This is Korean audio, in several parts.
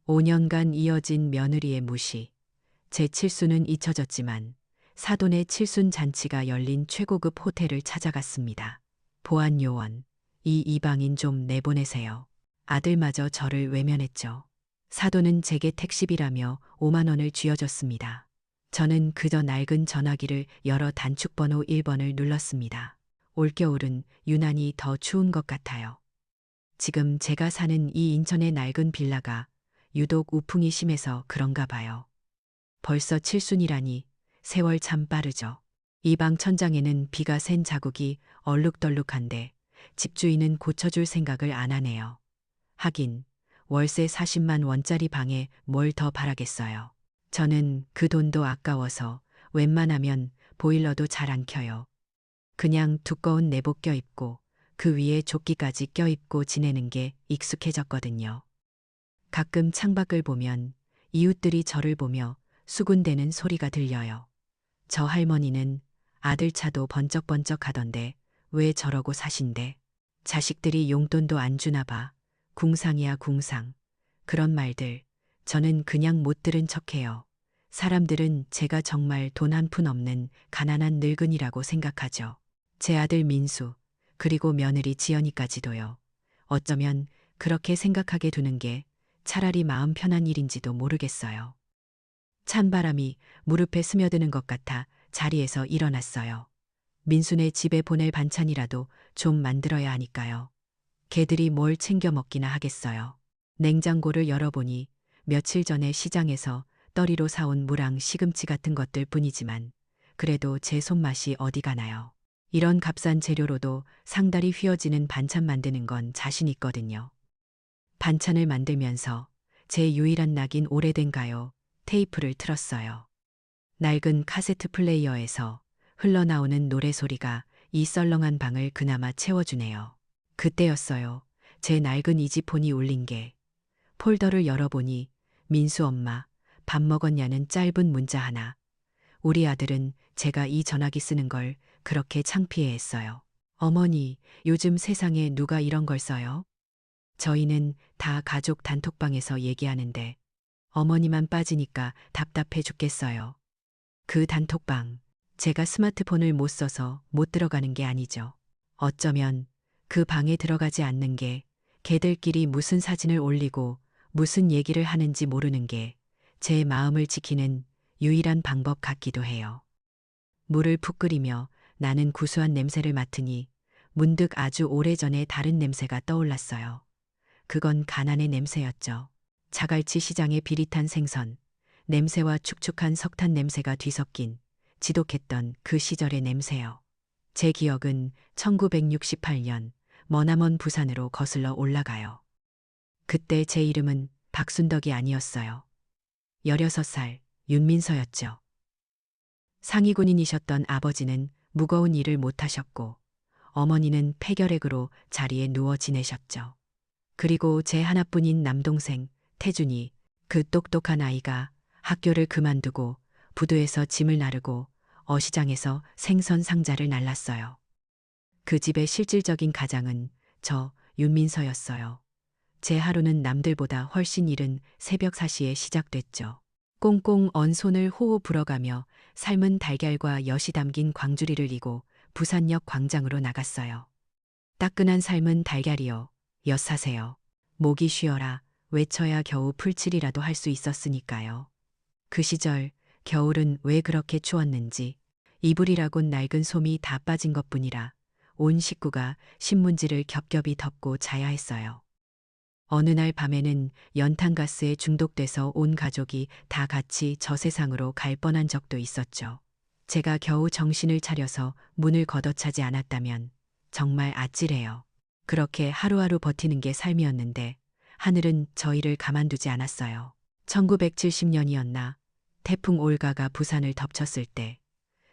5년간 이어진 며느리의 무시. 제 칠순은 잊혀졌지만 사돈의 칠순 잔치가 열린 최고급 호텔을 찾아갔습니다. 보안 요원, 이 이방인 좀 내보내세요. 아들마저 저를 외면했죠. 사돈은 제게 택시비라며 5만 원을 쥐어줬습니다. 저는 그저 낡은 전화기를 열어 단축번호 1번을 눌렀습니다. 올겨울은 유난히 더 추운 것 같아요. 지금 제가 사는 이 인천의 낡은 빌라가 유독 우풍이 심해서 그런가 봐요. 벌써 칠순이라니 세월 참 빠르죠. 이 방 천장에는 비가 샌 자국이 얼룩덜룩한데 집주인은 고쳐줄 생각을 안 하네요. 하긴 월세 40만 원짜리 방에 뭘 더 바라겠어요. 저는 그 돈도 아까워서 웬만하면 보일러도 잘 안 켜요. 그냥 두꺼운 내복 껴입고 그 위에 조끼까지 껴입고 지내는 게 익숙해졌거든요. 가끔 창밖을 보면 이웃들이 저를 보며 수군대는 소리가 들려요. 저 할머니는 아들 차도 번쩍번쩍 하던데 왜 저러고 사신대? 자식들이 용돈도 안 주나 봐. 궁상이야 궁상. 그런 말들 저는 그냥 못 들은 척해요. 사람들은 제가 정말 돈 한 푼 없는 가난한 늙은이라고 생각하죠. 제 아들 민수, 그리고 며느리 지연이까지도요. 어쩌면 그렇게 생각하게 두는 게 차라리 마음 편한 일인지도 모르겠어요. 찬바람이 무릎에 스며드는 것 같아 자리에서 일어났어요. 민수네 집에 보낼 반찬이라도 좀 만들어야 하니까요. 개들이 뭘 챙겨 먹기나 하겠어요. 냉장고를 열어보니 며칠 전에 시장에서 떨이로 사온 무랑 시금치 같은 것들 뿐이지만 그래도 제 손맛이 어디 가나요. 이런 값싼 재료로도 상다리 휘어지는 반찬 만드는 건 자신 있거든요. 반찬을 만들면서 제 유일한 낙인 오래된 가요 테이프를 틀었어요. 낡은 카세트 플레이어에서 흘러나오는 노래소리가 이 썰렁한 방을 그나마 채워주네요. 그때였어요. 제 낡은 이지폰이 울린 게. 폴더를 열어보니 민수 엄마, 밥 먹었냐는 짧은 문자 하나. 우리 아들은 제가 이 전화기 쓰는 걸 그렇게 창피해했어요. 어머니, 요즘 세상에 누가 이런 걸 써요? 저희는 다 가족 단톡방에서 얘기하는데 어머니만 빠지니까 답답해 죽겠어요. 그 단톡방, 제가 스마트폰을 못 써서 못 들어가는 게 아니죠. 어쩌면 그 방에 들어가지 않는 게 걔들끼리 무슨 사진을 올리고 무슨 얘기를 하는지 모르는 게 제 마음을 지키는 유일한 방법 같기도 해요. 물을 푹 끓이며 나는 구수한 냄새를 맡으니 문득 아주 오래전에 다른 냄새가 떠올랐어요. 그건 가난의 냄새였죠. 자갈치 시장의 비릿한 생선, 냄새와 축축한 석탄 냄새가 뒤섞인 지독했던 그 시절의 냄새요. 제 기억은 1968년 머나먼 부산으로 거슬러 올라가요. 그때 제 이름은 박순덕이 아니었어요. 16살 윤민서였죠. 상위군인이셨던 아버지는 무거운 일을 못하셨고 어머니는 폐결핵으로 자리에 누워 지내셨죠. 그리고 제 하나뿐인 남동생 태준이, 그 똑똑한 아이가 학교를 그만두고 부두에서 짐을 나르고 어시장에서 생선 상자를 날랐어요. 그 집의 실질적인 가장은 저 윤민서였어요. 제 하루는 남들보다 훨씬 이른 새벽 4시에 시작됐죠. 꽁꽁 언 손을 호호 불어가며 삶은 달걀과 엿이 담긴 광주리를 이고 부산역 광장으로 나갔어요. 따끈한 삶은 달걀이요. 엿 사세요. 목이 쉬어라 외쳐야 겨우 풀칠이라도 할 수 있었으니까요. 그 시절 겨울은 왜 그렇게 추웠는지 이불이라곤 낡은 솜이 다 빠진 것뿐이라 온 식구가 신문지를 겹겹이 덮고 자야 했어요. 어느 날 밤에는 연탄가스에 중독돼서 온 가족이 다 같이 저 세상으로 갈 뻔한 적도 있었죠. 제가 겨우 정신을 차려서 문을 걷어차지 않았다면 정말 아찔해요. 그렇게 하루하루 버티는 게 삶이었는데 하늘은 저희를 가만두지 않았어요. 1970년이었나 태풍 올가가 부산을 덮쳤을 때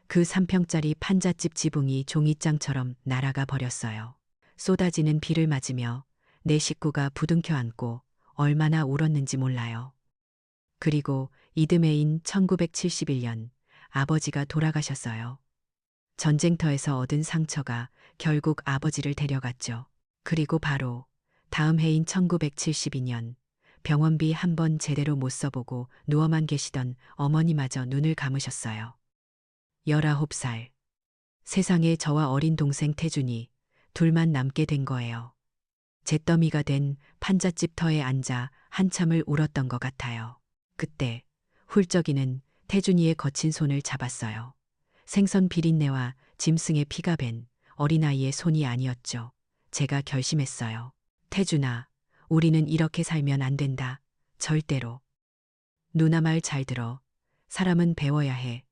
그 3평짜리 판잣집 지붕이 종이장처럼 날아가 버렸어요. 쏟아지는 비를 맞으며 내 식구가 부둥켜 안고 얼마나 울었는지 몰라요. 그리고 이듬해인 1971년 아버지가 돌아가셨어요. 전쟁터에서 얻은 상처가 결국 아버지를 데려갔죠. 그리고 바로 다음 해인 1972년 병원비 한 번 제대로 못 써보고 누워만 계시던 어머니마저 눈을 감으셨어요. 19살. 세상에 저와 어린 동생 태준이 둘만 남게 된 거예요. 잿더미가 된 판잣집 터에 앉아 한참을 울었던 것 같아요. 그때 훌쩍이는 태준이의 거친 손을 잡았어요. 생선 비린내와 짐승의 피가 밴 어린아이의 손이 아니었죠. 제가 결심했어요. 태준아, 우리는 이렇게 살면 안 된다. 절대로. 누나 말 잘 들어. 사람은 배워야 해.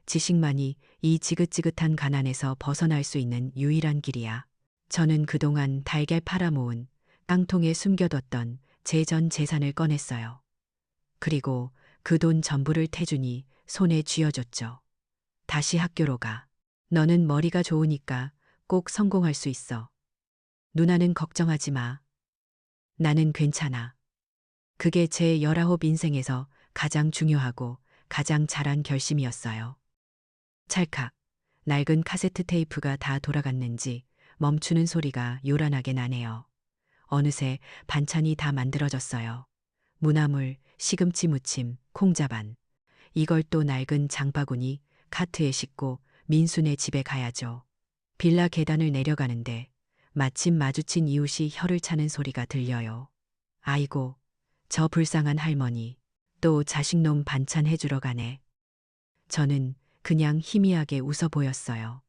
지식만이 이 지긋지긋한 가난에서 벗어날 수 있는 유일한 길이야. 저는 그동안 달걀 팔아모은 깡통에 숨겨뒀던 제 전 재산을 꺼냈어요. 그리고 그 돈 전부를 태준이 손에 쥐어줬죠. 다시 학교로 가. 너는 머리가 좋으니까 꼭 성공할 수 있어. 누나는 걱정하지 마. 나는 괜찮아. 그게 제 19 인생에서 가장 중요하고 가장 잘한 결심이었어요. 찰칵, 낡은 카세트 테이프가 다 돌아갔는지 멈추는 소리가 요란하게 나네요. 어느새 반찬이 다 만들어졌어요. 무나물, 시금치 무침, 콩자반. 이걸 또 낡은 장바구니 카트에 싣고 민수네 집에 가야죠. 빌라 계단을 내려가는데 마침 마주친 이웃이 혀를 차는 소리가 들려요. 아이고, 저 불쌍한 할머니. 또 자식놈 반찬 해주러 가네. 저는 그냥 희미하게 웃어 보였어요.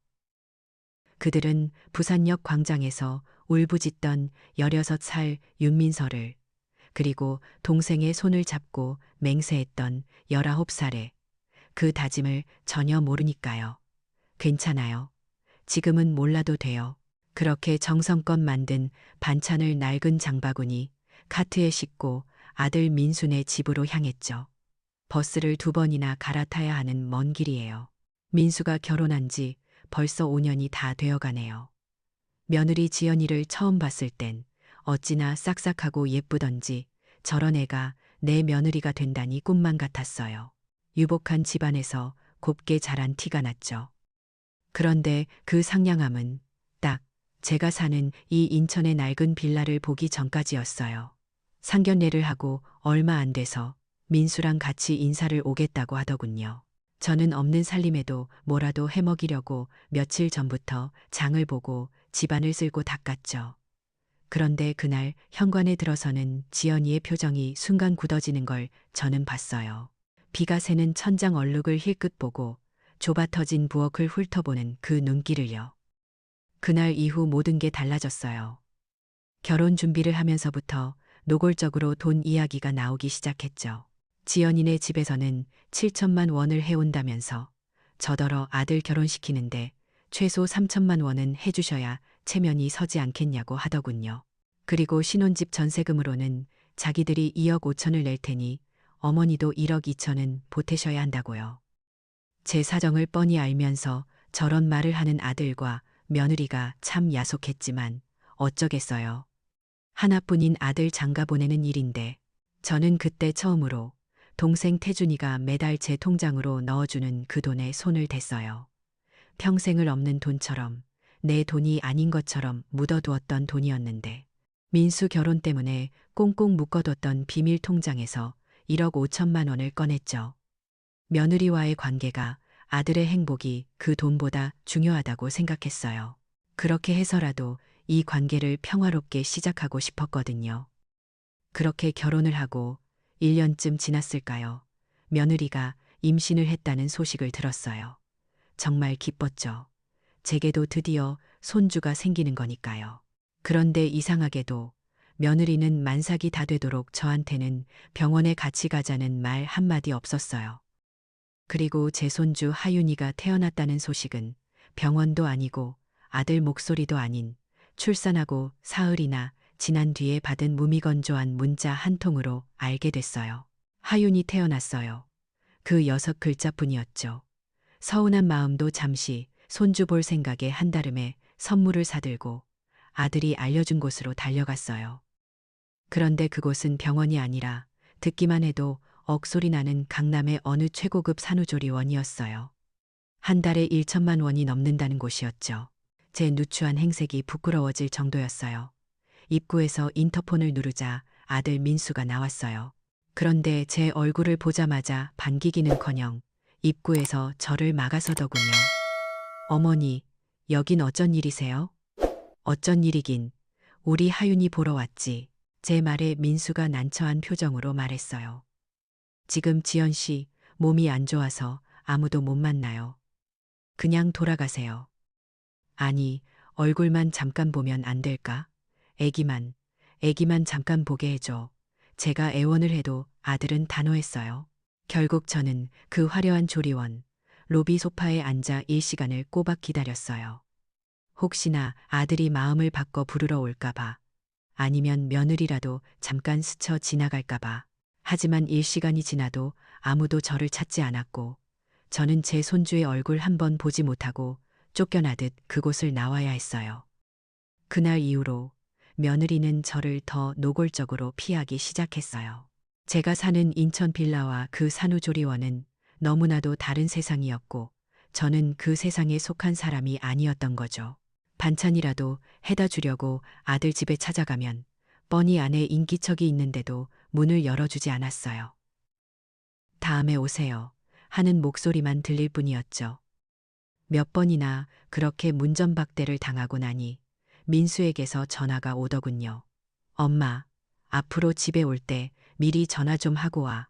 그들은 부산역 광장에서 울부짖던 16살 윤민서를, 그리고 동생의 손을 잡고 맹세했던 19살의 그 다짐을 전혀 모르니까요. 괜찮아요. 지금은 몰라도 돼요. 그렇게 정성껏 만든 반찬을 낡은 장바구니 카트에 싣고 아들 민수네 집으로 향했죠. 버스를 2번이나 갈아타야 하는 먼 길이에요. 민수가 결혼한 지 벌써 5년이 다 되어가네요. 며느리 지연이를 처음 봤을 땐 어찌나 싹싹하고 예쁘던지 저런 애가 내 며느리가 된다니 꿈만 같았어요. 유복한 집안에서 곱게 자란 티가 났죠. 그런데 그 상냥함은 딱 제가 사는 이 인천의 낡은 빌라를 보기 전까지였어요. 상견례를 하고 얼마 안 돼서 민수랑 같이 인사를 오겠다고 하더군요. 저는 없는 살림에도 뭐라도 해먹이려고 며칠 전부터 장을 보고 집안을 쓸고 닦았죠. 그런데 그날 현관에 들어서는 지연이의 표정이 순간 굳어지는 걸 저는 봤어요. 비가 새는 천장 얼룩을 힐끗 보고 좁아터진 부엌을 훑어보는 그 눈길을요. 그날 이후 모든 게 달라졌어요. 결혼 준비를 하면서부터 노골적으로 돈 이야기가 나오기 시작했죠. 지연이네 집에서는 7천만 원을 해온다면서 저더러 아들 결혼시키는데 최소 3천만 원은 해주셔야 체면이 서지 않겠냐고 하더군요. 그리고 신혼집 전세금으로는 자기들이 2억 5천을 낼 테니 어머니도 1억 2천은 보태셔야 한다고요. 제 사정을 뻔히 알면서 저런 말을 하는 아들과 며느리가 참 야속했지만 어쩌겠어요. 하나뿐인 아들 장가 보내는 일인데 저는 그때 처음으로 동생 태준이가 매달 제 통장으로 넣어주는 그 돈에 손을 댔어요. 평생을 없는 돈처럼 내 돈이 아닌 것처럼 묻어두었던 돈이었는데 민수 결혼 때문에 꽁꽁 묶어뒀던 비밀 통장에서 1억 5천만 원을 꺼냈죠. 며느리와의 관계가 아들의 행복이 그 돈보다 중요하다고 생각했어요. 그렇게 해서라도 이 관계를 평화롭게 시작하고 싶었거든요. 그렇게 결혼을 하고 1년쯤 지났을까요? 며느리가 임신을 했다는 소식을 들었어요. 정말 기뻤죠. 제게도 드디어 손주가 생기는 거니까요. 그런데 이상하게도 며느리는 만삭이 다 되도록 저한테는 병원에 같이 가자는 말 한마디 없었어요. 그리고 제 손주 하윤이가 태어났다는 소식은 병원도 아니고 아들 목소리도 아닌 출산하고 사흘이나 지난 뒤에 받은 무미건조한 문자 한 통으로 알게 됐어요. 하윤이 태어났어요. 그 6글자뿐이었죠. 서운한 마음도 잠시 손주 볼 생각에 한달음에 선물을 사들고 아들이 알려준 곳으로 달려갔어요. 그런데 그곳은 병원이 아니라 듣기만 해도 억소리 나는 강남의 어느 최고급 산후조리원이었어요. 한 달에 1천만 원이 넘는다는 곳이었죠. 제 누추한 행색이 부끄러워질 정도였어요. 입구에서 인터폰을 누르자 아들 민수가 나왔어요. 그런데 제 얼굴을 보자마자 반기기는커녕 입구에서 저를 막아서더군요. 어머니, 여긴 어쩐 일이세요? 어쩐 일이긴. 우리 하윤이 보러 왔지. 제 말에 민수가 난처한 표정으로 말했어요. 지금 지연 씨 몸이 안 좋아서 아무도 못 만나요. 그냥 돌아가세요. 아니, 얼굴만 잠깐 보면 안 될까? 애기만 잠깐 보게 해줘. 제가 애원을 해도 아들은 단호했어요. 결국 저는 그 화려한 조리원, 로비 소파에 앉아 일시간을 꼬박 기다렸어요. 혹시나 아들이 마음을 바꿔 부르러 올까봐, 아니면 며느리라도 잠깐 스쳐 지나갈까봐. 하지만 일시간이 지나도 아무도 저를 찾지 않았고, 저는 제 손주의 얼굴 한 번 보지 못하고 쫓겨나듯 그곳을 나와야 했어요. 그날 이후로 며느리는 저를 더 노골적으로 피하기 시작했어요. 제가 사는 인천 빌라와 그 산후조리원은 너무나도 다른 세상이었고, 저는 그 세상에 속한 사람이 아니었던 거죠. 반찬이라도 해다 주려고 아들 집에 찾아가면 뻔히 안에 인기척이 있는데도 문을 열어주지 않았어요. 다음에 오세요 하는 목소리만 들릴 뿐이었죠. 몇 번이나 그렇게 문전박대를 당하고 나니 민수에게서 전화가 오더군요. 엄마, 앞으로 집에 올 때 미리 전화 좀 하고 와.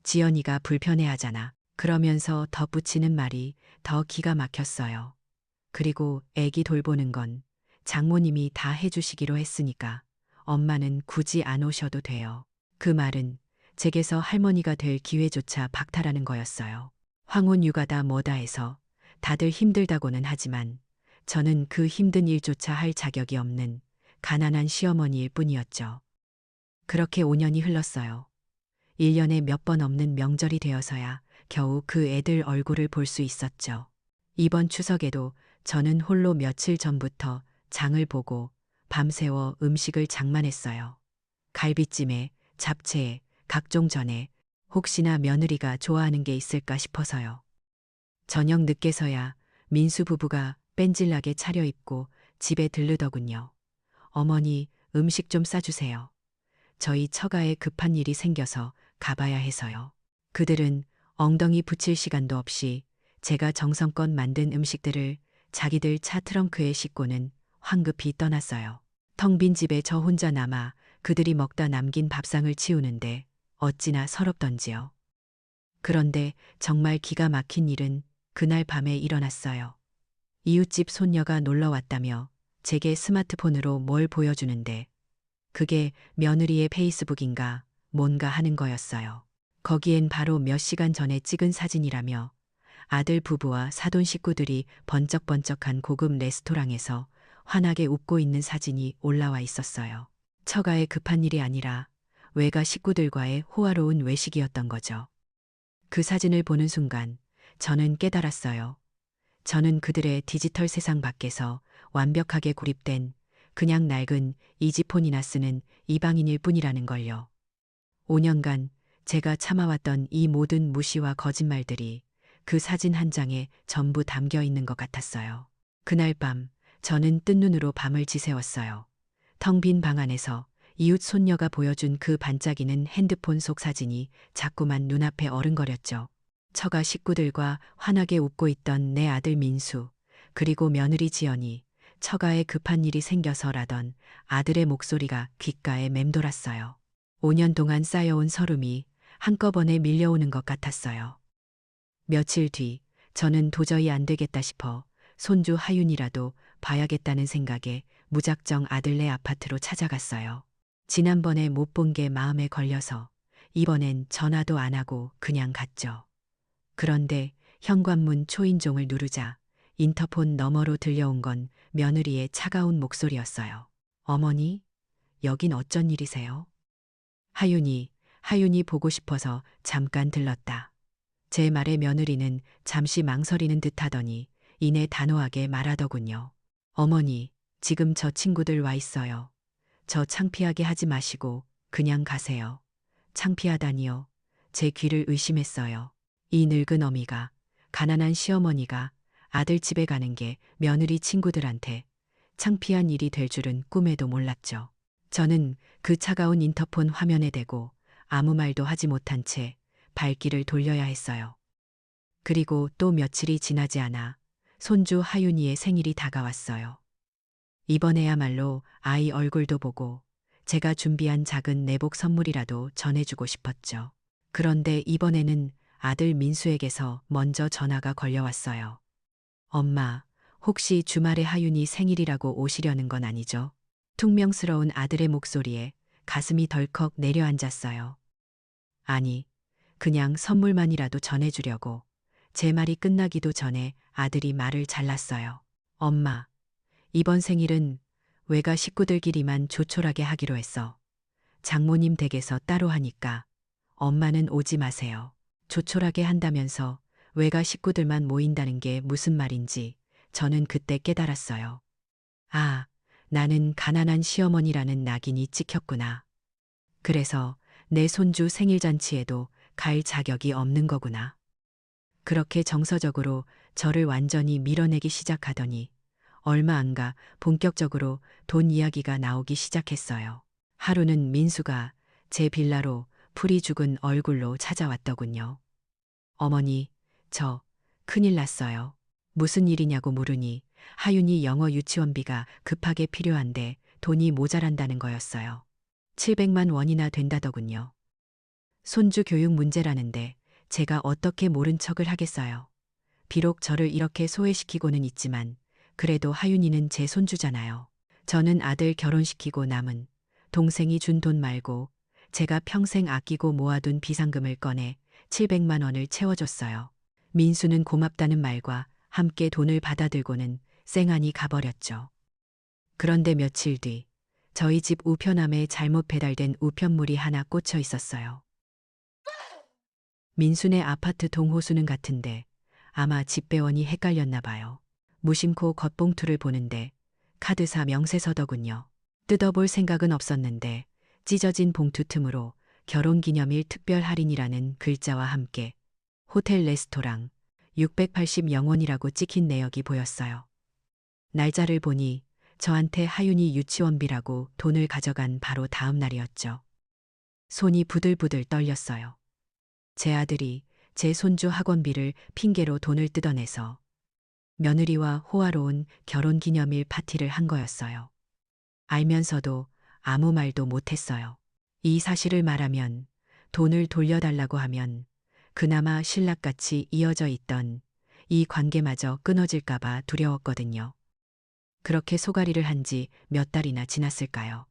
지연이가 불편해하잖아. 그러면서 덧붙이는 말이 더 기가 막혔어요. 그리고 애기 돌보는 건 장모님이 다 해주시기로 했으니까 엄마는 굳이 안 오셔도 돼요. 그 말은 제게서 할머니가 될 기회조차 박탈하는 거였어요. 황혼 육아다 뭐다 해서 다들 힘들다고는 하지만 저는 그 힘든 일조차 할 자격이 없는 가난한 시어머니일 뿐이었죠. 그렇게 5년이 흘렀어요. 1년에 몇 번 없는 명절이 되어서야 겨우 그 애들 얼굴을 볼 수 있었죠. 이번 추석에도 저는 홀로 며칠 전부터 장을 보고 밤새워 음식을 장만했어요. 갈비찜에, 잡채에, 각종 전에 혹시나 며느리가 좋아하는 게 있을까 싶어서요. 저녁 늦게서야 민수 부부가 뺀질나게 차려입고 집에 들르더군요. 어머니, 음식 좀 싸주세요. 저희 처가에 급한 일이 생겨서 가봐야 해서요. 그들은 엉덩이 붙일 시간도 없이 제가 정성껏 만든 음식들을 자기들 차 트렁크에 싣고는 황급히 떠났어요. 텅 빈 집에 저 혼자 남아 그들이 먹다 남긴 밥상을 치우는데 어찌나 서럽던지요. 그런데 정말 기가 막힌 일은 그날 밤에 일어났어요. 이웃집 손녀가 놀러 왔다며 제게 스마트폰으로 뭘 보여주는데 그게 며느리의 페이스북인가 뭔가 하는 거였어요. 거기엔 바로 몇 시간 전에 찍은 사진이라며 아들 부부와 사돈 식구들이 번쩍번쩍한 고급 레스토랑에서 환하게 웃고 있는 사진이 올라와 있었어요. 처가에 급한 일이 아니라 외가 식구들과의 호화로운 외식이었던 거죠. 그 사진을 보는 순간 저는 깨달았어요. 저는 그들의 디지털 세상 밖에서 완벽하게 고립된 그냥 낡은 이지폰이나 쓰는 이방인일 뿐이라는 걸요. 5년간 제가 참아왔던 이 모든 무시와 거짓말들이 그 사진 한 장에 전부 담겨 있는 것 같았어요. 그날 밤 저는 뜬 눈으로 밤을 지새웠어요. 텅 빈 방 안에서 이웃 손녀가 보여준 그 반짝이는 핸드폰 속 사진이 자꾸만 눈앞에 어른거렸죠. 처가 식구들과 환하게 웃고 있던 내 아들 민수, 그리고 며느리 지연이 처가에 급한 일이 생겨서라던 아들의 목소리가 귓가에 맴돌았어요. 5년 동안 쌓여온 서름이 한꺼번에 밀려오는 것 같았어요. 며칠 뒤 저는 도저히 안 되겠다 싶어 손주 하윤이라도 봐야겠다는 생각에 무작정 아들네 아파트로 찾아갔어요. 지난번에 못 본 게 마음에 걸려서 이번엔 전화도 안 하고 그냥 갔죠. 그런데 현관문 초인종을 누르자 인터폰 너머로 들려온 건 며느리의 차가운 목소리였어요. 어머니, 여긴 어쩐 일이세요? 하윤이 보고 싶어서 잠깐 들렀다. 제 말에 며느리는 잠시 망설이는 듯 하더니 이내 단호하게 말하더군요. 어머니, 지금 저 친구들 와 있어요. 저 창피하게 하지 마시고 그냥 가세요. 창피하다니요. 제 귀를 의심했어요. 이 늙은 어미가, 가난한 시어머니가 아들 집에 가는 게 며느리 친구들한테 창피한 일이 될 줄은 꿈에도 몰랐죠. 저는 그 차가운 인터폰 화면에 대고 아무 말도 하지 못한 채 발길을 돌려야 했어요. 그리고 또 며칠이 지나지 않아 손주 하윤이의 생일이 다가왔어요. 이번에야말로 아이 얼굴도 보고 제가 준비한 작은 내복 선물이라도 전해주고 싶었죠. 그런데 이번에는 아들 민수에게서 먼저 전화가 걸려왔어요. 엄마, 혹시 주말에 하윤이 생일이라고 오시려는 건 아니죠? 퉁명스러운 아들의 목소리에 가슴이 덜컥 내려앉았어요. 아니, 그냥 선물만이라도 전해주려고. 제 말이 끝나기도 전에 아들이 말을 잘랐어요. 엄마, 이번 생일은 외가 식구들끼리만 조촐하게 하기로 했어. 장모님 댁에서 따로 하니까 엄마는 오지 마세요. 조촐하게 한다면서 외가 식구들만 모인다는 게 무슨 말인지 저는 그때 깨달았어요. 아, 나는 가난한 시어머니라는 낙인이 찍혔구나. 그래서 내 손주 생일 잔치에도 갈 자격이 없는 거구나. 그렇게 정서적으로 저를 완전히 밀어내기 시작하더니 얼마 안 가 본격적으로 돈 이야기가 나오기 시작했어요. 하루는 민수가 제 빌라로 풀이 죽은 얼굴로 찾아왔더군요. 어머니, 저 큰일 났어요. 무슨 일이냐고 물으니 하윤이 영어 유치원비가 급하게 필요한데 돈이 모자란다는 거였어요. 700만 원이나 된다더군요. 손주 교육 문제라는데 제가 어떻게 모른 척을 하겠어요. 비록 저를 이렇게 소외시키고는 있지만 그래도 하윤이는 제 손주잖아요. 저는 아들 결혼시키고 남은 동생이 준 돈 말고 제가 평생 아끼고 모아둔 비상금을 꺼내 700만 원을 채워줬어요. 민수는 고맙다는 말과 함께 돈을 받아들고는 쌩안이 가버렸죠. 그런데 며칠 뒤 저희 집 우편함에 잘못 배달된 우편물이 하나 꽂혀 있었어요. 민수네 아파트 동호수는 같은데 아마 집배원이 헷갈렸나 봐요. 무심코 겉봉투를 보는데 카드사 명세서더군요. 뜯어볼 생각은 없었는데 찢어진 봉투 틈으로 결혼기념일 특별 할인이라는 글자와 함께 호텔 레스토랑 680영원이라고 찍힌 내역이 보였어요. 날짜를 보니 저한테 하윤이 유치원비라고 돈을 가져간 바로 다음 날이었죠. 손이 부들부들 떨렸어요. 제 아들이 제 손주 학원비를 핑계로 돈을 뜯어내서 며느리와 호화로운 결혼기념일 파티를 한 거였어요. 알면서도 아무 말도 못했어요. 이 사실을 말하면 돈을 돌려달라고 하면 그나마 신락같이 이어져 있던 이 관계마저 끊어질까봐 두려웠거든요. 그렇게 소가리를 한 지 몇 달이나 지났을까요?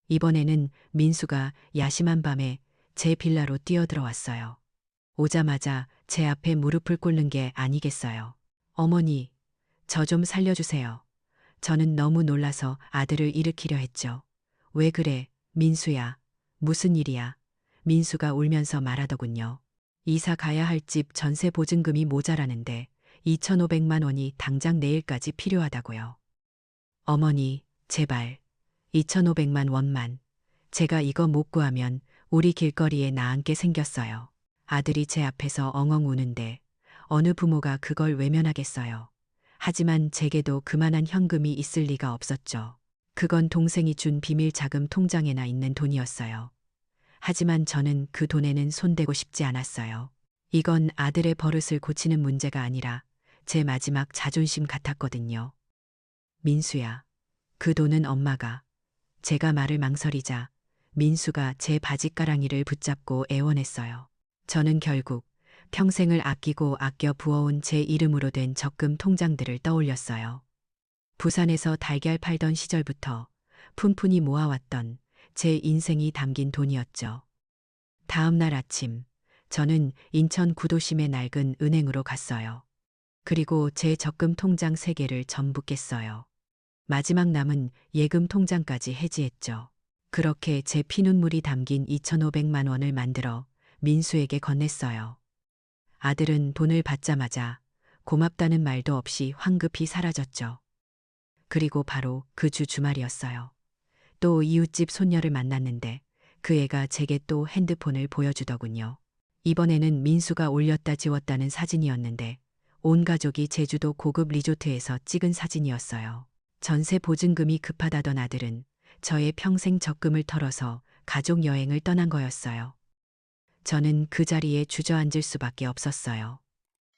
이번에는 민수가 야심한 밤에 제 빌라로 뛰어들어왔어요. 오자마자 제 앞에 무릎을 꿇는 게 아니겠어요. 어머니, 저 좀 살려주세요. 저는 너무 놀라서 아들을 일으키려 했죠. 왜 그래, 민수야. 무슨 일이야. 민수가 울면서 말하더군요. 이사 가야 할 집 전세 보증금이 모자라는데 2,500만 원이 당장 내일까지 필요하다고요. 어머니, 제발 2,500만 원만. 제가 이거 못 구하면 우리 길거리에 나앉게 생겼어요. 아들이 제 앞에서 엉엉 우는데 어느 부모가 그걸 외면하겠어요. 하지만 제게도 그만한 현금이 있을 리가 없었죠. 그건 동생이 준 비밀 자금 통장에나 있는 돈이었어요. 하지만 저는 그 돈에는 손대고 싶지 않았어요. 이건 아들의 버릇을 고치는 문제가 아니라 제 마지막 자존심 같았거든요. 민수야, 그 돈은 엄마가. 제가 말을 망설이자 민수가 제 바짓가랑이를 붙잡고 애원했어요. 저는 결국 평생을 아끼고 아껴 부어온 제 이름으로 된 적금 통장들을 떠올렸어요. 부산에서 달걀 팔던 시절부터 푼푼히 모아왔던 제 인생이 담긴 돈이었죠. 다음 날 아침, 저는 인천 구도심의 낡은 은행으로 갔어요. 그리고 제 적금 통장 3개를 전부 깼어요. 마지막 남은 예금 통장까지 해지했죠. 그렇게 제 피눈물이 담긴 2,500만 원을 만들어 민수에게 건넸어요. 아들은 돈을 받자마자 고맙다는 말도 없이 황급히 사라졌죠. 그리고 바로 그 주 주말이었어요. 또 이웃집 손녀를 만났는데 그 애가 제게 또 핸드폰을 보여주더군요. 이번에는 민수가 올렸다 지웠다는 사진이었는데 온 가족이 제주도 고급 리조트에서 찍은 사진이었어요. 전세 보증금이 급하다던 아들은 저의 평생 적금을 털어서 가족 여행을 떠난 거였어요. 저는 그 자리에 주저앉을 수밖에 없었어요.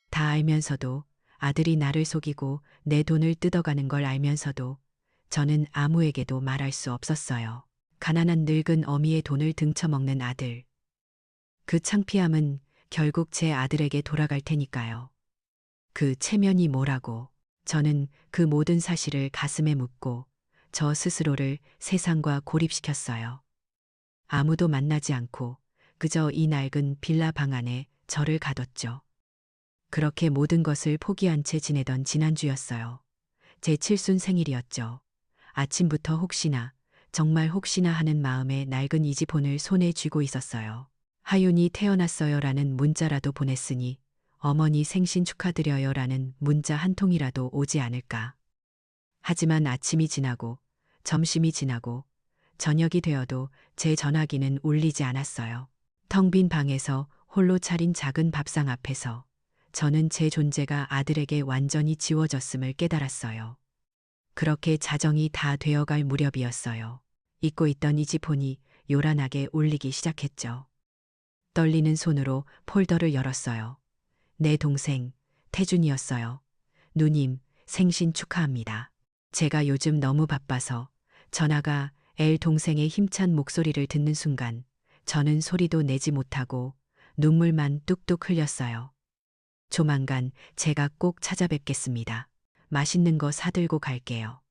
다 알면서도, 아들이 나를 속이고 내 돈을 뜯어가는 걸 알면서도 저는 아무에게도 말할 수 없었어요. 가난한 늙은 어미의 돈을 등쳐먹는 아들. 그 창피함은 결국 제 아들에게 돌아갈 테니까요. 그 체면이 뭐라고. 저는 그 모든 사실을 가슴에 묻고 저 스스로를 세상과 고립시켰어요. 아무도 만나지 않고 그저 이 낡은 빌라 방 안에 저를 가뒀죠. 그렇게 모든 것을 포기한 채 지내던 지난주였어요. 제 칠순 생일이었죠. 아침부터 혹시나, 정말 혹시나 하는 마음에 낡은 이지폰을 손에 쥐고 있었어요. 하윤이 태어났어요라는 문자라도 보냈으니 어머니 생신 축하드려요라는 문자 한 통이라도 오지 않을까. 하지만 아침이 지나고 점심이 지나고 저녁이 되어도 제 전화기는 울리지 않았어요. 텅 빈 방에서 홀로 차린 작은 밥상 앞에서 저는 제 존재가 아들에게 완전히 지워졌음을 깨달았어요. 그렇게 자정이 다 되어갈 무렵이었어요. 잊고 있던 이지폰이 요란하게 울리기 시작했죠. 떨리는 손으로 폴더를 열었어요. 내 동생, 태준이었어요. 누님, 생신 축하합니다. 제가 요즘 너무 바빠서 전화가 엘 동생의 힘찬 목소리를 듣는 순간 저는 소리도 내지 못하고 눈물만 뚝뚝 흘렸어요. 조만간 제가 꼭 찾아뵙겠습니다. 맛있는 거 사들고 갈게요.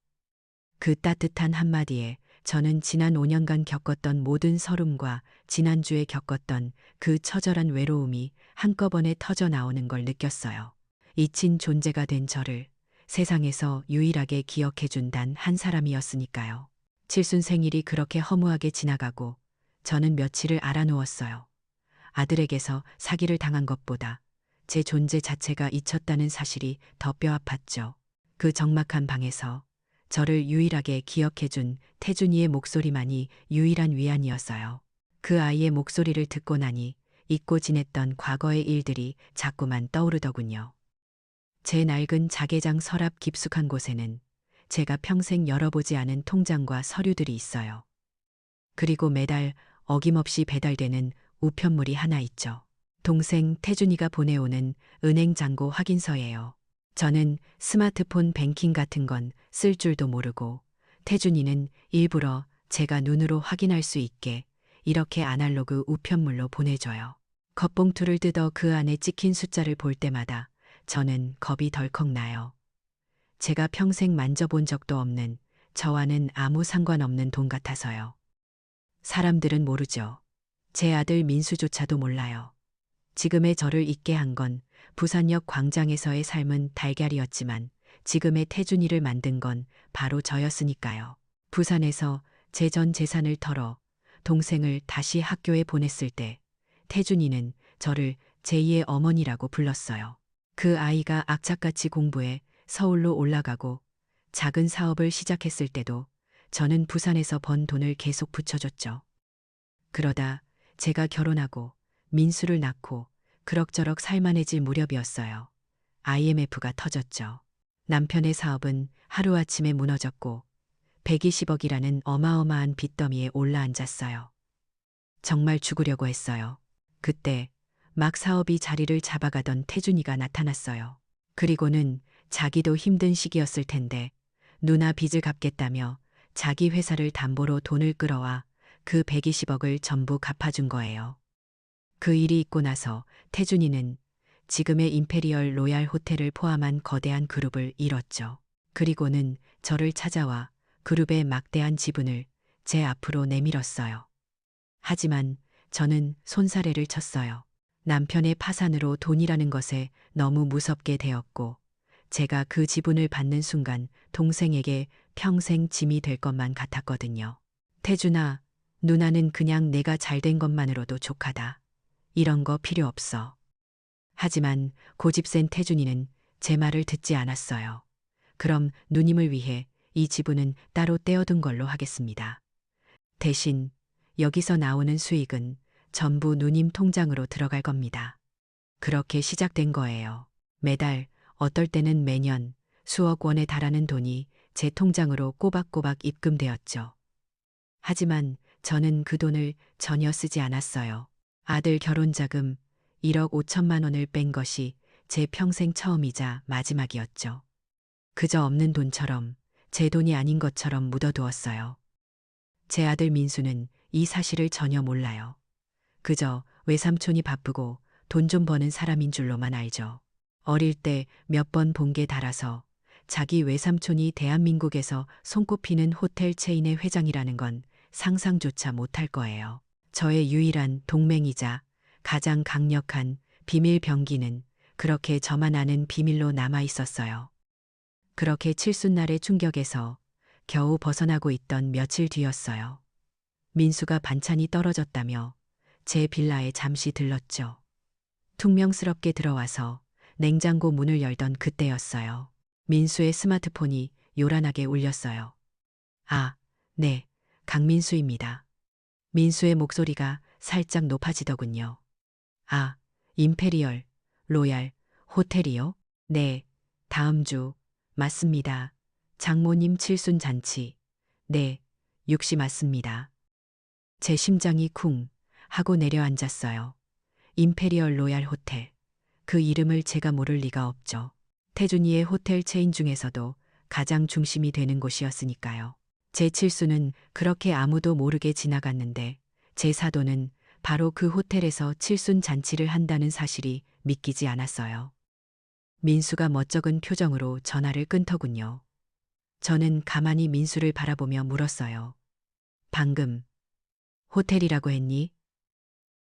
그 따뜻한 한마디에 저는 지난 5년간 겪었던 모든 서름과 지난주에 겪었던 그 처절한 외로움이 한꺼번에 터져 나오는 걸 느꼈어요. 잊힌 존재가 된 저를 세상에서 유일하게 기억해준 단 한 사람이었으니까요. 칠순 생일이 그렇게 허무하게 지나가고 저는 며칠을 알아누웠어요. 아들에게서 사기를 당한 것보다 제 존재 자체가 잊혔다는 사실이 더 뼈아팠죠. 그 적막한 방에서 저를 유일하게 기억해준 태준이의 목소리만이 유일한 위안이었어요. 그 아이의 목소리를 듣고 나니 잊고 지냈던 과거의 일들이 자꾸만 떠오르더군요. 제 낡은 자개장 서랍 깊숙한 곳에는 제가 평생 열어보지 않은 통장과 서류들이 있어요. 그리고 매달 어김없이 배달되는 우편물이 하나 있죠. 동생 태준이가 보내오는 은행 잔고 확인서예요. 저는 스마트폰 뱅킹 같은 건 쓸 줄도 모르고 태준이는 일부러 제가 눈으로 확인할 수 있게 이렇게 아날로그 우편물로 보내줘요. 겉봉투를 뜯어 그 안에 찍힌 숫자를 볼 때마다 저는 겁이 덜컥 나요. 제가 평생 만져본 적도 없는, 저와는 아무 상관없는 돈 같아서요. 사람들은 모르죠. 제 아들 민수조차도 몰라요. 지금의 저를 있게 한 건 부산역 광장에서의 삶은 달걀이었지만 지금의 태준이를 만든 건 바로 저였으니까요. 부산에서 제 전 재산을 털어 동생을 다시 학교에 보냈을 때 태준이는 저를 제2의 어머니라고 불렀어요. 그 아이가 악착같이 공부해 서울로 올라가고 작은 사업을 시작했을 때도 저는 부산에서 번 돈을 계속 붙여줬죠. 그러다 제가 결혼하고 민수를 낳고 그럭저럭 살만해질 무렵이었어요. IMF가 터졌죠. 남편의 사업은 하루아침에 무너졌고 120억이라는 어마어마한 빚더미에 올라앉았어요. 정말 죽으려고 했어요. 그때 막 사업이 자리를 잡아가던 태준이가 나타났어요. 그리고는 자기도 힘든 시기였을 텐데 누나 빚을 갚겠다며 자기 회사를 담보로 돈을 끌어와 그 120억을 전부 갚아준 거예요. 그 일이 있고 나서 태준이는 지금의 임페리얼 로얄 호텔을 포함한 거대한 그룹을 잃었죠. 그리고는 저를 찾아와 그룹의 막대한 지분을 제 앞으로 내밀었어요. 하지만 저는 손사래를 쳤어요. 남편의 파산으로 돈이라는 것에 너무 무섭게 되었고 제가 그 지분을 받는 순간 동생에게 평생 짐이 될 것만 같았거든요. 태준아, 누나는 그냥 내가 잘된 것만으로도 족하다. 이런 거 필요 없어. 하지만 고집센 태준이는 제 말을 듣지 않았어요. 그럼 누님을 위해 이 지분은 따로 떼어둔 걸로 하겠습니다. 대신 여기서 나오는 수익은 전부 누님 통장으로 들어갈 겁니다. 그렇게 시작된 거예요. 매달, 어떨 때는 매년 수억 원에 달하는 돈이 제 통장으로 꼬박꼬박 입금되었죠. 하지만 저는 그 돈을 전혀 쓰지 않았어요. 아들 결혼 자금 1억 5천만 원을 뺀 것이 제 평생 처음이자 마지막이었죠. 그저 없는 돈처럼 제 돈이 아닌 것처럼 묻어두었어요. 제 아들 민수는 이 사실을 전혀 몰라요. 그저 외삼촌이 바쁘고 돈 좀 버는 사람인 줄로만 알죠. 어릴 때 몇 번 본 게 달아서 자기 외삼촌이 대한민국에서 손꼽히는 호텔 체인의 회장이라는 건 상상조차 못할 거예요. 저의 유일한 동맹이자 가장 강력한 비밀 병기는 그렇게 저만 아는 비밀로 남아 있었어요. 그렇게 칠순날의 충격에서 겨우 벗어나고 있던 며칠 뒤였어요. 민수가 반찬이 떨어졌다며 제 빌라에 잠시 들렀죠. 퉁명스럽게 들어와서 냉장고 문을 열던 그때였어요. 민수의 스마트폰이 요란하게 울렸어요. 아, 네, 강민수입니다. 민수의 목소리가 살짝 높아지더군요. 아, 임페리얼, 로얄, 호텔이요? 네, 다음 주, 맞습니다. 장모님 칠순 잔치. 네, 6시 맞습니다. 제 심장이 쿵 하고 내려앉았어요. 임페리얼 로얄 호텔. 그 이름을 제가 모를 리가 없죠. 태준이의 호텔 체인 중에서도 가장 중심이 되는 곳이었으니까요. 제 칠수는 그렇게 아무도 모르게 지나갔는데 제 사돈은 바로 그 호텔에서 칠순 잔치를 한다는 사실이 믿기지 않았어요. 민수가 멋쩍은 표정으로 전화를 끊더군요. 저는 가만히 민수를 바라보며 물었어요. 방금 호텔이라고 했니?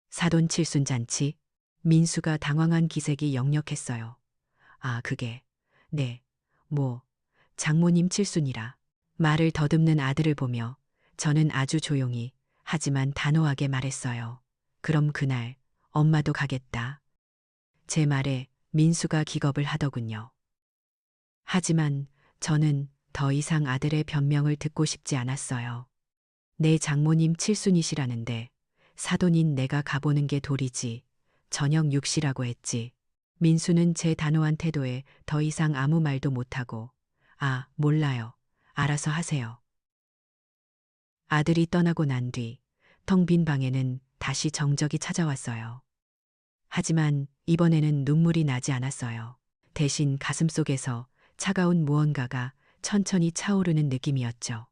사돈 칠순 잔치? 민수가 당황한 기색이 역력했어요. 아, 그게. 네. 뭐, 장모님 칠순이라. 말을 더듬는 아들을 보며 저는 아주 조용히 하지만 단호하게 말했어요. 그럼 그날 엄마도 가겠다. 제 말에 민수가 기겁을 하더군요. 하지만 저는 더 이상 아들의 변명을 듣고 싶지 않았어요. 내 장모님 칠순이시라는데 사돈인 내가 가보는 게 도리지. 저녁 6시라고 했지. 민수는 제 단호한 태도에 더 이상 아무 말도 못하고 아, 몰라요. 알아서 하세요. 아들이 떠나고 난 뒤 텅 빈 방에는 다시 정적이 찾아왔어요. 하지만 이번에는 눈물이 나지 않았어요. 대신 가슴속에서 차가운 무언가가 천천히 차오르는 느낌이었죠.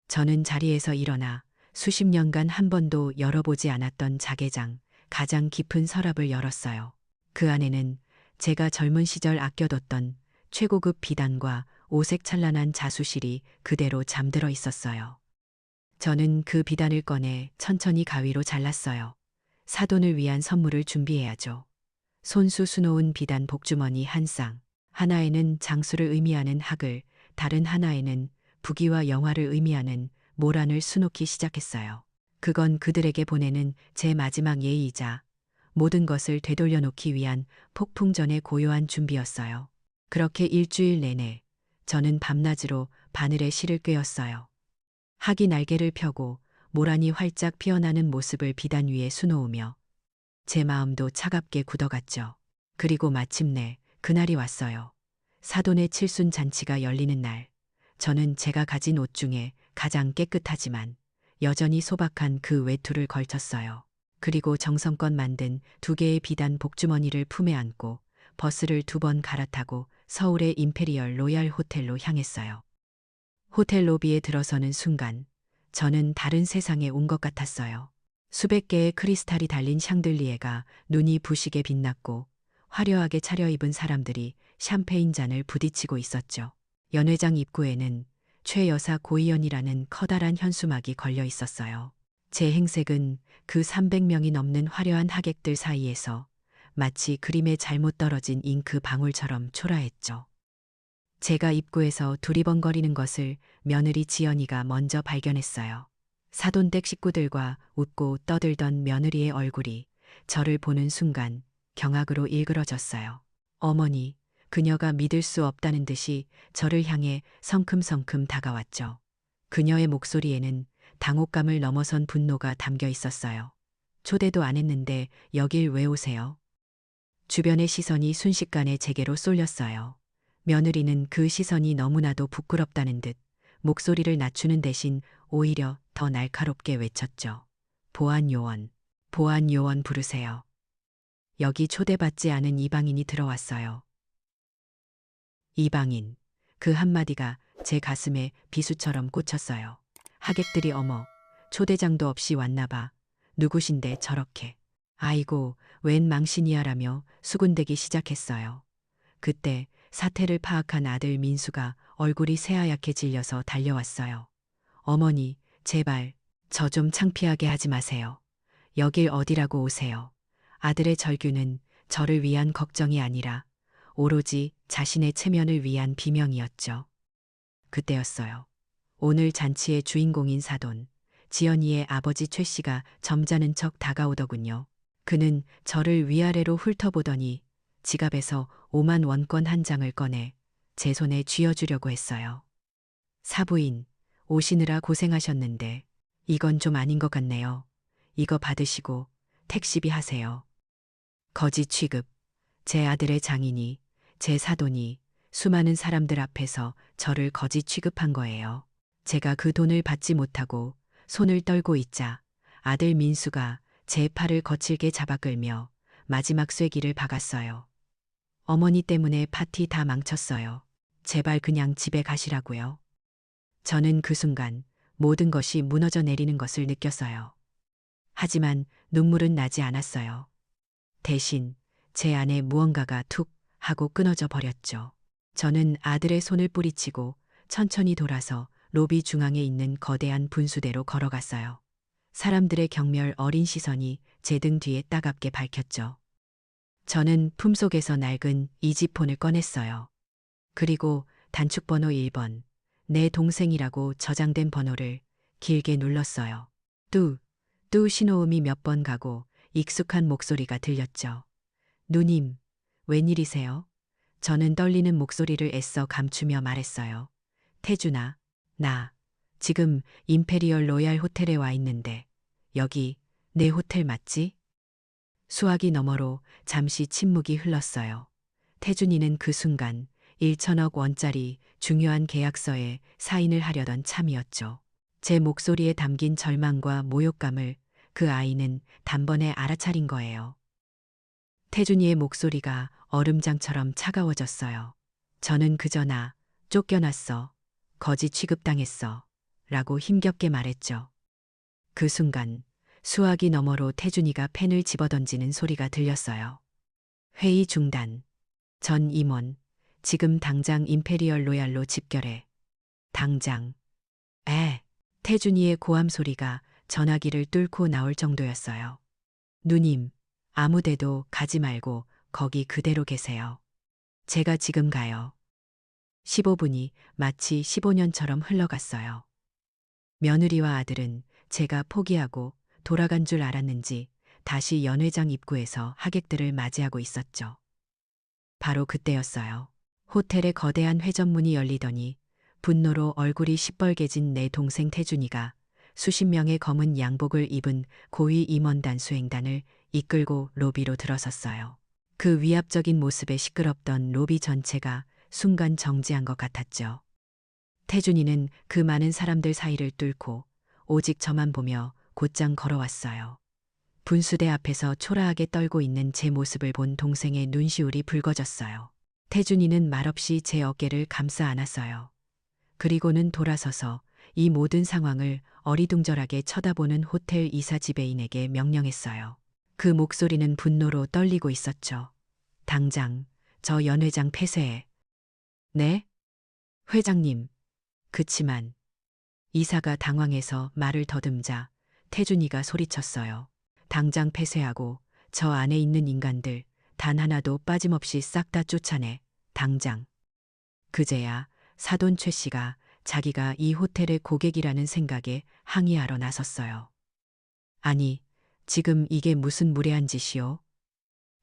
저는 자리에서 일어나 수십 년간 한 번도 열어보지 않았던 자개장, 가장 깊은 서랍을 열었어요. 그 안에는 제가 젊은 시절 아껴뒀던 최고급 비단과 오색 찬란한 자수실이 그대로 잠들어 있었어요. 저는 그 비단을 꺼내 천천히 가위로 잘랐어요. 사돈을 위한 선물을 준비해야죠. 손수 수놓은 비단 복주머니 한 쌍. 하나에는 장수를 의미하는 학을, 다른 하나에는 부귀와 영화를 의미하는 모란을 수놓기 시작했어요. 그건 그들에게 보내는 제 마지막 예의이자 모든 것을 되돌려 놓기 위한 폭풍전의 고요한 준비였어요. 그렇게 일주일 내내 저는 밤낮으로 바늘에 실을 꿰었어요. 학이 날개를 펴고 모란이 활짝 피어나는 모습을 비단 위에 수놓으며 제 마음도 차갑게 굳어갔죠. 그리고 마침내 그날이 왔어요. 사돈의 칠순 잔치가 열리는 날. 저는 제가 가진 옷 중에 가장 깨끗하지만 여전히 소박한 그 외투를 걸쳤어요. 그리고 정성껏 만든 2개의 비단 복주머니를 품에 안고 버스를 2번 갈아타고 서울의 임페리얼 로얄 호텔로 향했어요. 호텔 로비에 들어서는 순간 저는 다른 세상에 온 것 같았어요. 수백 개의 크리스탈이 달린 샹들리에가 눈이 부시게 빛났고 화려하게 차려입은 사람들이 샴페인 잔을 부딪히고 있었죠. 연회장 입구에는 최 여사 고이연이라는 커다란 현수막이 걸려 있었어요. 제 행색은 그 300명이 넘는 화려한 하객들 사이에서 마치 그림에 잘못 떨어진 잉크 방울처럼 초라했죠. 제가 입구에서 두리번거리는 것을 며느리 지연이가 먼저 발견했어요. 사돈댁 식구들과 웃고 떠들던 며느리의 얼굴이 저를 보는 순간 경악으로 일그러졌어요. 어머니, 그녀가 믿을 수 없다는 듯이 저를 향해 성큼성큼 다가왔죠. 그녀의 목소리에는 당혹감을 넘어선 분노가 담겨 있었어요. 초대도 안 했는데 여길 왜 오세요? 주변의 시선이 순식간에 제게로 쏠렸어요. 며느리는 그 시선이 너무나도 부끄럽다는 듯 목소리를 낮추는 대신 오히려 더 날카롭게 외쳤죠. 보안 요원, 보안 요원 부르세요. 여기 초대받지 않은 이방인이 들어왔어요. 이방인. 그 한마디가 제 가슴에 비수처럼 꽂혔어요. 하객들이 어머, 초대장도 없이 왔나봐. 누구신데 저렇게. 아이고, 웬 망신이야라며 수군대기 시작했어요. 그때 사태를 파악한 아들 민수가 얼굴이 새하얗게 질려서 달려왔어요. 어머니, 제발, 저 좀 창피하게 하지 마세요. 여길 어디라고 오세요. 아들의 절규는 저를 위한 걱정이 아니라 오로지 자신의 체면을 위한 비명이었죠. 그때였어요. 오늘 잔치의 주인공인 사돈, 지연이의 아버지 최 씨가 점잖은 척 다가오더군요. 그는 저를 위아래로 훑어보더니 지갑에서 5만 원권 한 장을 꺼내 제 손에 쥐어주려고 했어요. 사부인, 오시느라 고생하셨는데 이건 좀 아닌 것 같네요. 이거 받으시고 택시비 하세요. 거지 취급. 제 아들의 장인이, 제 사돈이 수많은 사람들 앞에서 저를 거지 취급한 거예요. 제가 그 돈을 받지 못하고 손을 떨고 있자 아들 민수가 제 팔을 거칠게 잡아 끌며 마지막 쐐기를 박았어요. 어머니 때문에 파티 다 망쳤어요. 제발 그냥 집에 가시라고요. 저는 그 순간 모든 것이 무너져 내리는 것을 느꼈어요. 하지만 눈물은 나지 않았어요. 대신 제 안에 무언가가 툭 하고 끊어져 버렸죠. 저는 아들의 손을 뿌리치고 천천히 돌아서 로비 중앙에 있는 거대한 분수대로 걸어갔어요. 사람들의 경멸 어린 시선이 제 등 뒤에 따갑게 밝혔죠. 저는 품속에서 낡은 이지폰을 꺼냈어요. 그리고 단축번호 1번, 내 동생이라고 저장된 번호를 길게 눌렀어요. 뚜 신호음이 몇 번 가고 익숙한 목소리가 들렸죠. 누님, 웬일이세요? 저는 떨리는 목소리를 애써 감추며 말했어요. 태준아, 나 지금 임페리얼 로얄 호텔에 와 있는데 여기 내 호텔 맞지? 수화기 너머로 잠시 침묵이 흘렀어요. 태준이는 그 순간 1천억 원짜리 중요한 계약서에 사인을 하려던 참이었죠. 제 목소리에 담긴 절망과 모욕감을 그 아이는 단번에 알아차린 거예요. 태준이의 목소리가 얼음장처럼 차가워졌어요. 저는 그저 나 쫓겨났어. 거지 취급당했어. 라고 힘겹게 말했죠. 그 순간 수화기 너머로 태준이가 펜을 집어던지는 소리가 들렸어요. 회의 중단. 전 임원, 지금 당장 임페리얼 로얄로 집결해. 당장. 태준이의 고함 소리가 전화기를 뚫고 나올 정도였어요. 누님, 아무데도 가지 말고 거기 그대로 계세요. 제가 지금 가요. 15분이 마치 15년처럼 흘러갔어요. 며느리와 아들은 제가 포기하고 돌아간 줄 알았는지 다시 연회장 입구에서 하객들을 맞이하고 있었죠. 바로 그때였어요. 호텔의 거대한 회전문이 열리더니 분노로 얼굴이 시뻘개진 내 동생 태준이가 수십 명의 검은 양복을 입은 고위 임원단 수행단을 이끌고 로비로 들어섰어요. 그 위압적인 모습에 시끄럽던 로비 전체가 순간 정지한 것 같았죠. 태준이는 그 많은 사람들 사이를 뚫고 오직 저만 보며 곧장 걸어왔어요. 분수대 앞에서 초라하게 떨고 있는 제 모습을 본 동생의 눈시울이 붉어졌어요. 태준이는 말없이 제 어깨를 감싸 안았어요. 그리고는 돌아서서 이 모든 상황을 어리둥절하게 쳐다보는 호텔 이사 지배인에게 명령했어요. 그 목소리는 분노로 떨리고 있었죠. 당장 저 연회장 폐쇄해. 네? 회장님. 그치만 이사가 당황해서 말을 더듬자 태준이가 소리쳤어요. 당장 폐쇄하고 저 안에 있는 인간들 단 하나도 빠짐없이 싹 다 쫓아내. 당장. 그제야 사돈 최 씨가 자기가 이 호텔의 고객이라는 생각에 항의하러 나섰어요. 아니, 지금 이게 무슨 무례한 짓이오?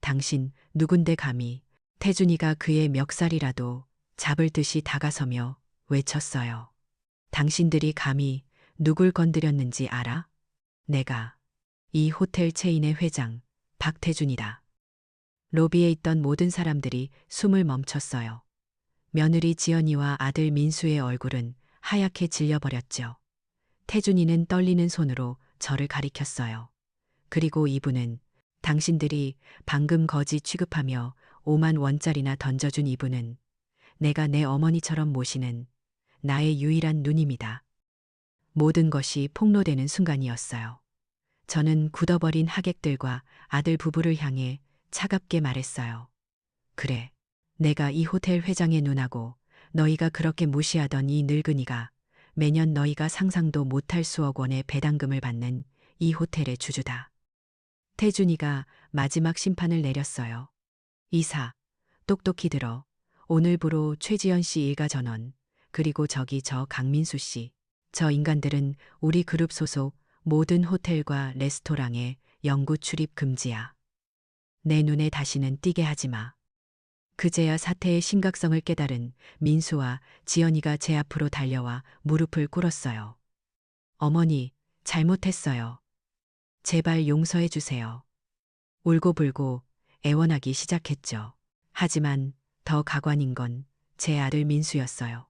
당신 누군데 감히. 태준이가 그의 멱살이라도 잡을 듯이 다가서며 외쳤어요. 당신들이 감히 누굴 건드렸는지 알아? 내가 이 호텔 체인의 회장 박태준이다. 로비에 있던 모든 사람들이 숨을 멈췄어요. 며느리 지연이와 아들 민수의 얼굴은 하얗게 질려버렸죠. 태준이는 떨리는 손으로 저를 가리켰어요. 그리고 이분은 당신들이 방금 거지 취급하며 5만 원짜리나 던져준 이분은 내가 내 어머니처럼 모시는 나의 유일한 누님이다. 모든 것이 폭로되는 순간이었어요. 저는 굳어버린 하객들과 아들 부부를 향해 차갑게 말했어요. 그래, 내가 이 호텔 회장의 누나고 너희가 그렇게 무시하던 이 늙은이가 매년 너희가 상상도 못할 수억 원의 배당금을 받는 이 호텔의 주주다. 태준이가 마지막 심판을 내렸어요. 이사, 똑똑히 들어. 오늘부로 최지연 씨 일가 전원, 그리고 저기 저 강민수 씨. 저 인간들은 우리 그룹 소속 모든 호텔과 레스토랑에 영구 출입 금지야. 내 눈에 다시는 띄게 하지 마. 그제야 사태의 심각성을 깨달은 민수와 지연이가 제 앞으로 달려와 무릎을 꿇었어요. 어머니, 잘못했어요. 제발 용서해 주세요. 울고불고 애원하기 시작했죠. 하지만 더 가관인 건 제 아들 민수였어요.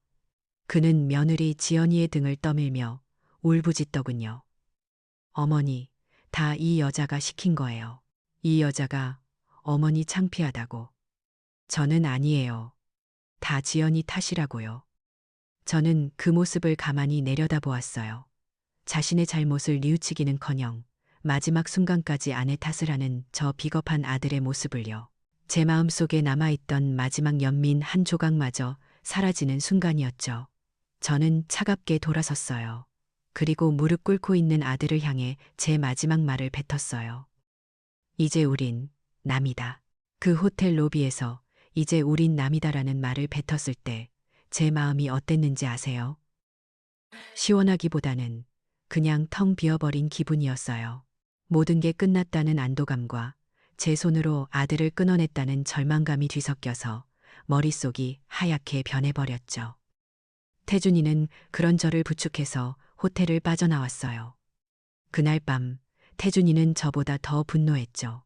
그는 며느리 지연이의 등을 떠밀며 울부짖더군요. 어머니, 다 이 여자가 시킨 거예요. 이 여자가 어머니 창피하다고. 저는 아니에요. 다 지연이 탓이라고요. 저는 그 모습을 가만히 내려다보았어요. 자신의 잘못을 뉘우치기는커녕 마지막 순간까지 아내 탓을 하는 저 비겁한 아들의 모습을요. 제 마음속에 남아있던 마지막 연민 한 조각마저 사라지는 순간이었죠. 저는 차갑게 돌아섰어요. 그리고 무릎 꿇고 있는 아들을 향해 제 마지막 말을 뱉었어요. 이제 우린 남이다. 그 호텔 로비에서 이제 우린 남이다라는 말을 뱉었을 때 제 마음이 어땠는지 아세요? 시원하기보다는 그냥 텅 비어버린 기분이었어요. 모든 게 끝났다는 안도감과 제 손으로 아들을 끊어냈다는 절망감이 뒤섞여서 머릿속이 하얗게 변해버렸죠. 태준이는 그런 저를 부축해서 호텔을 빠져나왔어요. 그날 밤 태준이는 저보다 더 분노했죠.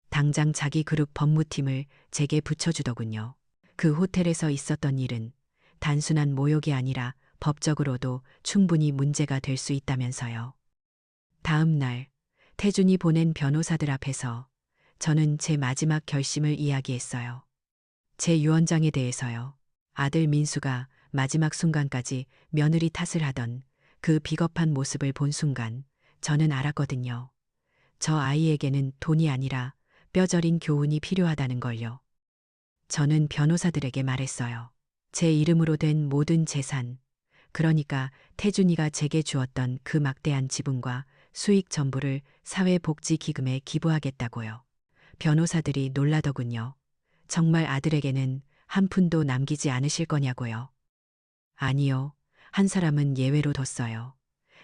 당장 자기 그룹 법무팀을 제게 붙여주더군요. 그 호텔에서 있었던 일은 단순한 모욕이 아니라 법적으로도 충분히 문제가 될 수 있다면서요. 다음 날 태준이 보낸 변호사들 앞에서 저는 제 마지막 결심을 이야기했어요. 제 유언장에 대해서요. 아들 민수가 마지막 순간까지 며느리 탓을 하던 그 비겁한 모습을 본 순간 저는 알았거든요. 저 아이에게는 돈이 아니라 뼈저린 교훈이 필요하다는 걸요. 저는 변호사들에게 말했어요. 제 이름으로 된 모든 재산, 그러니까 태준이가 제게 주었던 그 막대한 지분과 수익 전부를 사회복지기금에 기부하겠다고요. 변호사들이 놀라더군요. 정말 아들에게는 한 푼도 남기지 않으실 거냐고요. 아니요. 한 사람은 예외로 뒀어요.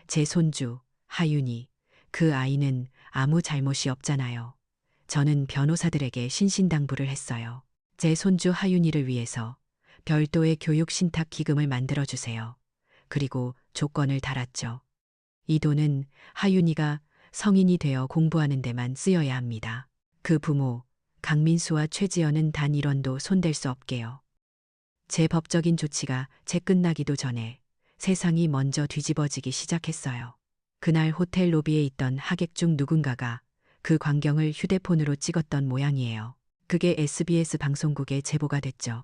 제 손주, 하윤이. 그 아이는 아무 잘못이 없잖아요. 저는 변호사들에게 신신당부를 했어요. 제 손주 하윤이를 위해서 별도의 교육 신탁 기금을 만들어주세요. 그리고 조건을 달았죠. 이 돈은 하윤이가 성인이 되어 공부하는 데만 쓰여야 합니다. 그 부모, 강민수와 최지연은 단 1원도 손댈 수 없게요. 제 법적인 조치가 채 끝나기도 전에 세상이 먼저 뒤집어지기 시작했어요. 그날 호텔 로비에 있던 하객 중 누군가가 그 광경을 휴대폰으로 찍었던 모양이에요. 그게 SBS 방송국에 제보가 됐죠.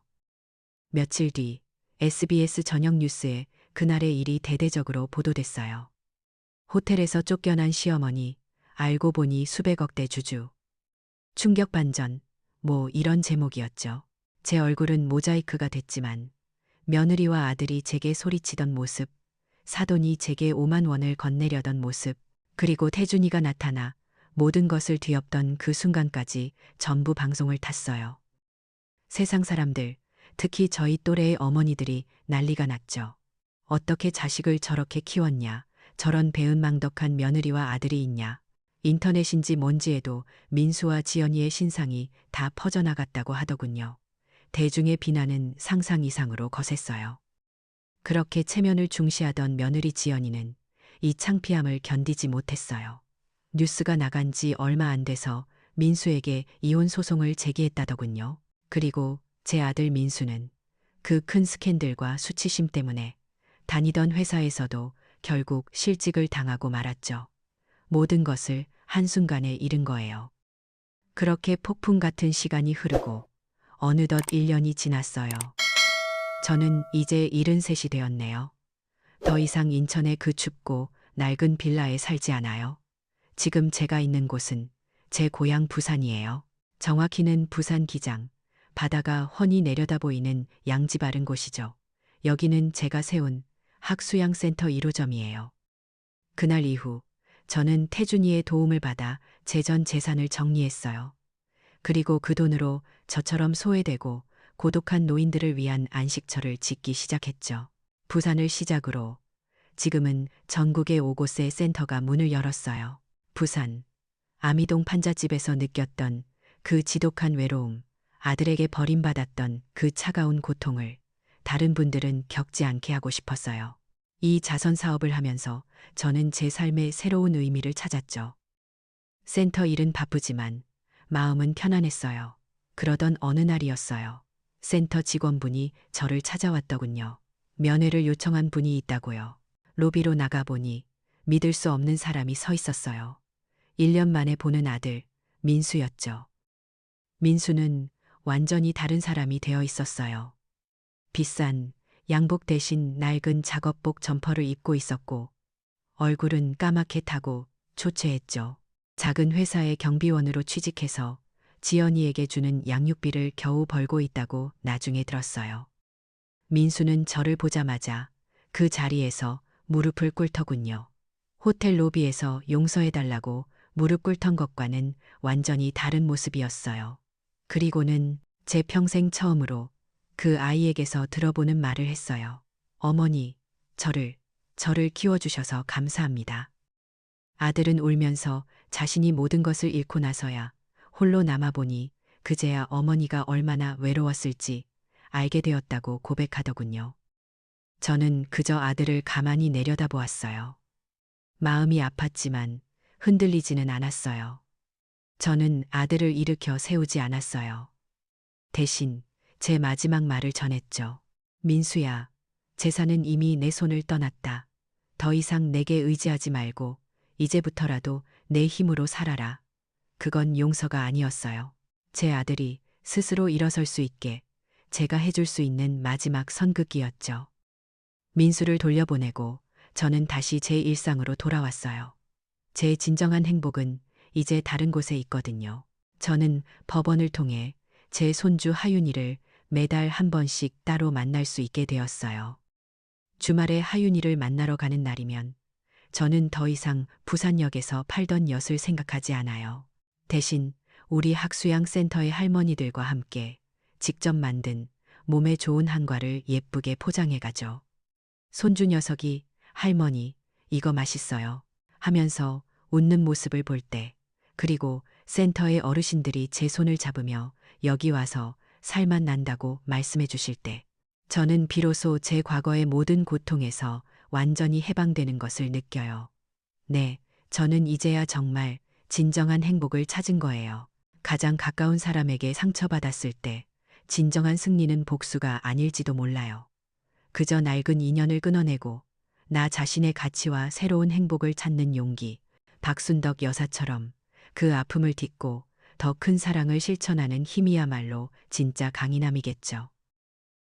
며칠 뒤 SBS 저녁 뉴스에 그날의 일이 대대적으로 보도됐어요. 호텔에서 쫓겨난 시어머니, 알고 보니 수백억대 주주. 충격 반전, 뭐 이런 제목이었죠. 제 얼굴은 모자이크가 됐지만 며느리와 아들이 제게 소리치던 모습, 사돈이 제게 5만 원을 건네려던 모습, 그리고 태준이가 나타나 모든 것을 뒤엎던 그 순간까지 전부 방송을 탔어요. 세상 사람들, 특히 저희 또래의 어머니들이 난리가 났죠. 어떻게 자식을 저렇게 키웠냐, 저런 배은망덕한 며느리와 아들이 있냐. 인터넷인지 뭔지에도 민수와 지연이의 신상이 다 퍼져나갔다고 하더군요. 대중의 비난은 상상 이상으로 거셌어요. 그렇게 체면을 중시하던 며느리 지연이는 이 창피함을 견디지 못했어요. 뉴스가 나간 지 얼마 안 돼서 민수에게 이혼 소송을 제기했다더군요. 그리고 제 아들 민수는 그 큰 스캔들과 수치심 때문에 다니던 회사에서도 결국 실직을 당하고 말았죠. 모든 것을 한순간에 잃은 거예요. 그렇게 폭풍 같은 시간이 흐르고 어느덧 1년이 지났어요. 저는 이제 73이 되었네요. 더 이상 인천의 그 춥고 낡은 빌라에 살지 않아요. 지금 제가 있는 곳은 제 고향 부산이에요. 정확히는 부산 기장, 바다가 훤히 내려다 보이는 양지 바른 곳이죠. 여기는 제가 세운 학수양센터 1호점이에요. 그날 이후 저는 태준이의 도움을 받아 제 전 재산을 정리했어요. 그리고 그 돈으로 저처럼 소외되고 고독한 노인들을 위한 안식처를 짓기 시작했죠. 부산을 시작으로 지금은 전국의 5곳의 센터가 문을 열었어요. 부산, 아미동 판잣집에서 느꼈던 그 지독한 외로움, 아들에게 버림받았던 그 차가운 고통을 다른 분들은 겪지 않게 하고 싶었어요. 이 자선 사업을 하면서 저는 제 삶의 새로운 의미를 찾았죠. 센터 일은 바쁘지만 마음은 편안했어요. 그러던 어느 날이었어요. 센터 직원분이 저를 찾아왔더군요. 면회를 요청한 분이 있다고요. 로비로 나가보니 믿을 수 없는 사람이 서 있었어요. 1년 만에 보는 아들, 민수였죠. 민수는 완전히 다른 사람이 되어 있었어요. 비싼 양복 대신 낡은 작업복 점퍼를 입고 있었고, 얼굴은 까맣게 타고 초췌했죠. 작은 회사의 경비원으로 취직해서 지연이에게 주는 양육비를 겨우 벌고 있다고 나중에 들었어요. 민수는 저를 보자마자 그 자리에서 무릎을 꿇더군요. 호텔 로비에서 용서해달라고 무릎 꿇던 것과는 완전히 다른 모습이었어요. 그리고는 제 평생 처음으로 그 아이에게서 들어보는 말을 했어요. 어머니, 저를 키워주셔서 감사합니다. 아들은 울면서 자신이 모든 것을 잃고 나서야 홀로 남아보니 그제야 어머니가 얼마나 외로웠을지 알게 되었다고 고백하더군요. 저는 그저 아들을 가만히 내려다보았어요. 마음이 아팠지만 흔들리지는 않았어요. 저는 아들을 일으켜 세우지 않았어요. 대신 제 마지막 말을 전했죠. 민수야, 재산은 이미 내 손을 떠났다. 더 이상 내게 의지하지 말고 이제부터라도 내 힘으로 살아라. 그건 용서가 아니었어요. 제 아들이 스스로 일어설 수 있게 제가 해줄 수 있는 마지막 선긋기였죠. 민수를 돌려보내고 저는 다시 제 일상으로 돌아왔어요. 제 진정한 행복은 이제 다른 곳에 있거든요. 저는 법원을 통해 제 손주 하윤이를 매달 한 번씩 따로 만날 수 있게 되었어요. 주말에 하윤이를 만나러 가는 날이면 저는 더 이상 부산역에서 팔던 엿을 생각하지 않아요. 대신 우리 학수양 센터의 할머니들과 함께 직접 만든 몸에 좋은 한과를 예쁘게 포장해 가죠. 손주 녀석이 할머니, 이거 맛있어요 하면서 웃는 모습을 볼 때, 그리고 센터의 어르신들이 제 손을 잡으며 여기 와서 살맛 난다고 말씀해 주실 때, 저는 비로소 제 과거의 모든 고통에서 완전히 해방되는 것을 느껴요. 네, 저는 이제야 정말 진정한 행복을 찾은 거예요. 가장 가까운 사람에게 상처받았을 때 진정한 승리는 복수가 아닐지도 몰라요. 그저 낡은 인연을 끊어내고 나 자신의 가치와 새로운 행복을 찾는 용기, 박순덕 여사처럼 그 아픔을 딛고 더 큰 사랑을 실천하는 힘이야말로 진짜 강인함이겠죠.